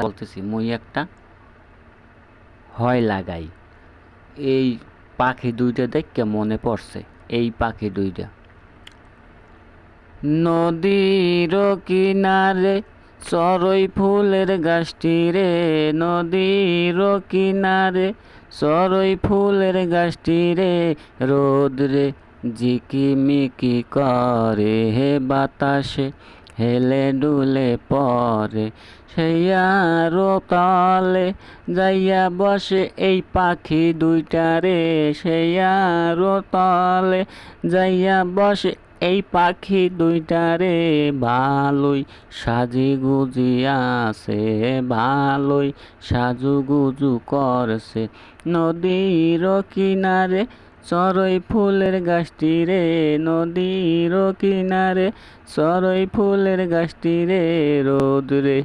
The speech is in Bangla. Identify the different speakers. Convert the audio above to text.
Speaker 1: বলতেছি মুই একটা হয় লাগাই। এই পাখি দুইটা দেখে মনে পড়ছে, এই পাখি দুইটা নদীর কিনারে চড়ই ফুলের গাছটি রে, নদীর কিনারে চড়ই ফুলের গাছটি রে, রোদ রে ঝিকিমিকি করে হে বাতাসে হেলে ডুলে পরে, সেই আরো তলে যাইয়া বসে এই পাখি দুইটা রে, সেই আরো তলে যাইয়া বসে এই পাখি দুইটা রে, ভালোই সাজি গুজি আছে, ভালোই সাজুগুজু করছে, নদীর কিনারে চড়ই ফুলের গাছটি রে, নদীর কিনারে চড়ই ফুলের গাছটি রে, রোদ রে